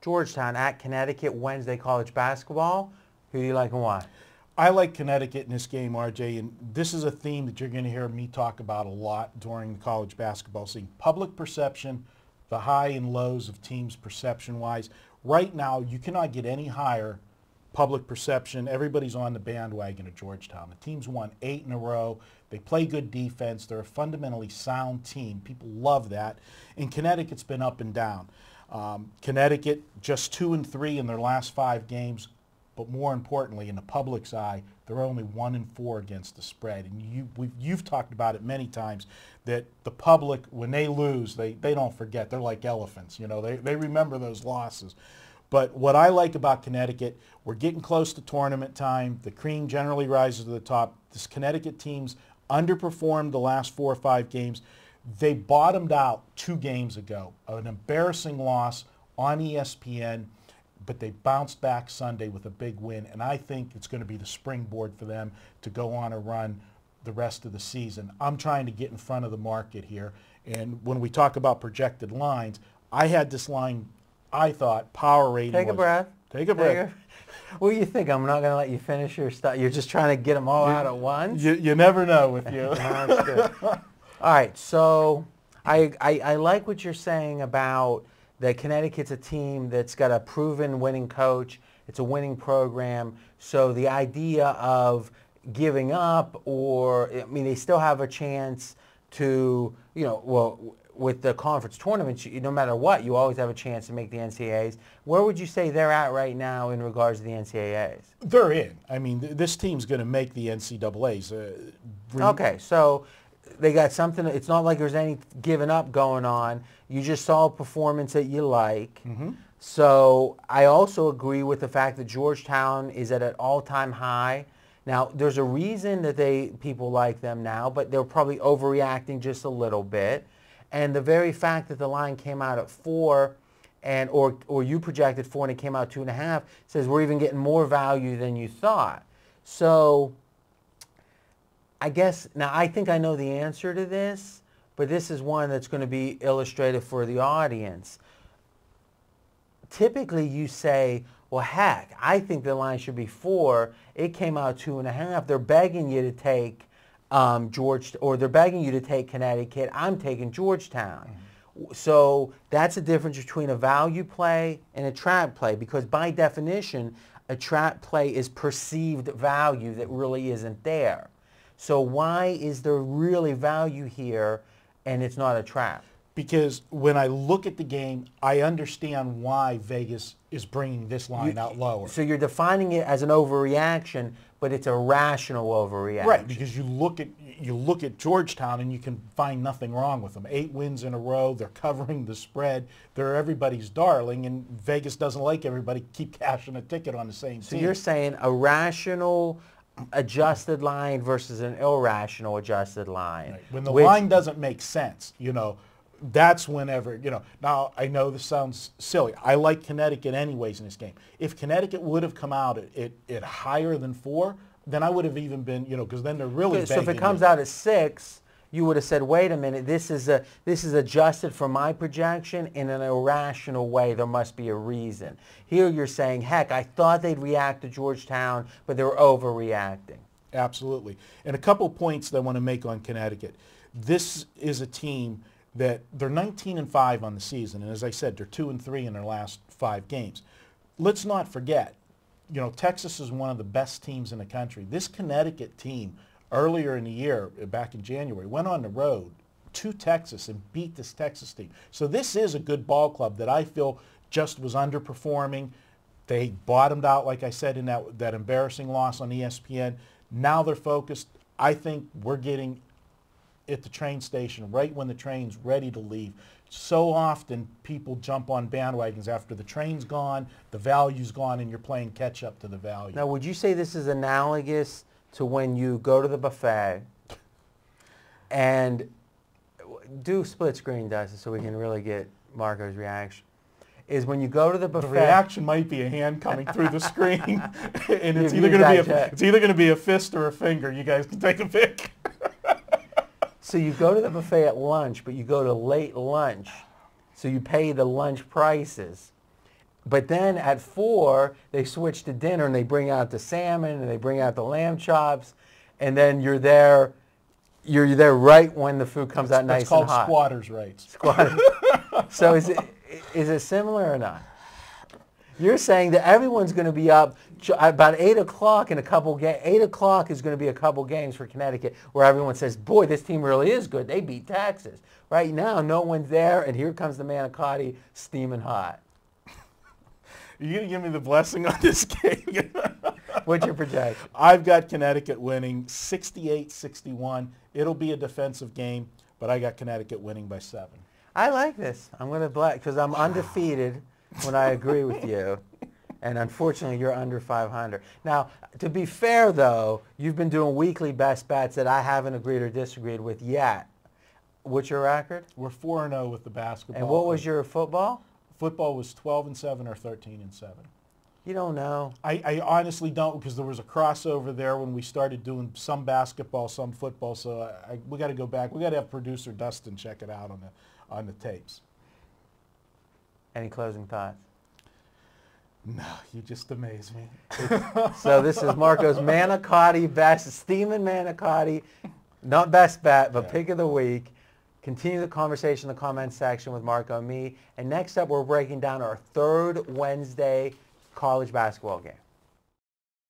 Georgetown at Connecticut Wednesday college basketball. Who do you like and why? I like Connecticut in this game, RJ, and this is a theme that you're going to hear me talk about a lot during the college basketball season. Public perception, the high and lows of teams perception-wise. Right now, you cannot get any higher public perception. Everybody's on the bandwagon of Georgetown. The team's won 8 in a row. They play good defense. They're a fundamentally sound team. People love that. And Connecticut's been up and down. Connecticut just 2-3 in their last 5 games. But more importantly, in the public's eye, they're only 1-4 against the spread. And you've talked about it many times that the public, when they lose, they don't forget. They're like elephants. You know, they remember those losses. But what I like about Connecticut, we're getting close to tournament time. The cream generally rises to the top. This Connecticut team's underperformed the last 4 or 5 games. They bottomed out 2 games ago, an embarrassing loss on ESPN. But they bounced back Sunday with a big win, and I think it's going to be the springboard for them to go on a run the rest of the season. I'm trying to get in front of the market here, and when we talk about projected lines, I had this line, I thought, power rating Take a breath. Take a breath. What do you think? I'm not going to let you finish your stuff. You're just trying to get them all out at once? You never know with you. No, that's good. All right, so I like what you're saying about that Connecticut's a team that's got a proven winning coach. It's a winning program. So the idea of giving up I mean, they still have a chance to, well, with the conference tournaments, no matter what, you always have a chance to make the NCAAs. Where would you say they're at right now in regards to the NCAAs? They're in. I mean, this team's going to make the NCAAs. Okay, so they got something. It's not like there's any giving up going on. You just saw a performance that you like. Mm-hmm. So I also agree with the fact that Georgetown is at an all-time high. Now, there's a reason that people like them now, but they're probably overreacting just a little bit. And the very fact that the line came out at 4 or you projected 4 and it came out 2.5 says we're even getting more value than you thought. So I guess, now I think I know the answer to this, but this is one that's going to be illustrative for the audience. Typically you say, well, heck, I think the line should be 4. It came out 2.5. They're begging you to take they're begging you to take Connecticut. I'm taking Georgetown. Mm-hmm. So that's the difference between a value play and a trap play, because by definition, a trap play is perceived value that really isn't there. So why is there really value here and it's not a trap? Because when I look at the game, I understand why Vegas is bringing this line out lower. So you're defining it as an overreaction, but it's a rational overreaction. Right, because you look at Georgetown and you can find nothing wrong with them. 8 wins in a row, they're covering the spread, they're everybody's darling, and Vegas doesn't like everybody keep cashing a ticket on the same team. So you're saying a rational adjusted line versus an irrational adjusted line. Right. When the line doesn't make sense, that's whenever, now I know this sounds silly. I like Connecticut anyways in this game. If Connecticut would have come out at higher than 4, then I would have even been, because then they're really begging. So if it comes out at 6, you would have said, wait a minute, this is adjusted for my projection in an irrational way. There must be a reason. Here you're saying, heck, I thought they'd react to Georgetown, but they were overreacting. Absolutely. And a couple points that I want to make on Connecticut. This is a team that they're 19-5 on the season, and as I said, they're 2-3 in their last 5 games. Let's not forget, Texas is one of the best teams in the country. This Connecticut team, earlier in the year, back in January, went on the road to Texas and beat this Texas team. So this is a good ball club that I feel just was underperforming. They bottomed out, like I said, in that embarrassing loss on ESPN. Now they're focused. I think we're getting at the train station right when the train's ready to leave. So often people jump on bandwagons after the train's gone, the value's gone, and you're playing catch up to the value. Now, would you say this is analogous to when you go to the buffet and do split screen, Dustin, so we can really get Marco's reaction? Is when you go to the buffet. The reaction might be a hand coming through the screen, and it's either going to be a fist or a finger. You guys can take a pick. So you go to the buffet at lunch, but you go to late lunch, so you pay the lunch prices. But then at 4, they switch to dinner and they bring out the salmon and they bring out the lamb chops, and then you're there right when the food comes out nice and hot. That's called squatters' rights. Squatters. So is it similar or not? You're saying that everyone's going to be up about 8 o'clock in a couple games. 8 o'clock is going to be a couple games for Connecticut where everyone says, boy, this team really is good. They beat Texas. Right now, no one's there, and here comes the manicotti steaming hot. You're going to give me the blessing on this game? What's your projection? I've got Connecticut winning 68-61. It'll be a defensive game, but I got Connecticut winning by 7. I like this. I'm going to black because I'm undefeated when I agree with you. And unfortunately, you're under 500. Now, to be fair, though, you've been doing weekly best bets that I haven't agreed or disagreed with yet. What's your record? We're 4-0 with the basketball. And what was your football? Football was 12-7 or 13-7. You don't know. I honestly don't, because there was a crossover there when we started doing some basketball, some football. So we got to go back. We got to have producer Dustin check it out on the tapes. Any closing thoughts? No, you just amaze me. So this is Marco's manicotti steaming manicotti, not best bet, but pick of the week. Continue the conversation in the comments section with Marco and me. And next up, we're breaking down our third Wednesday college basketball game.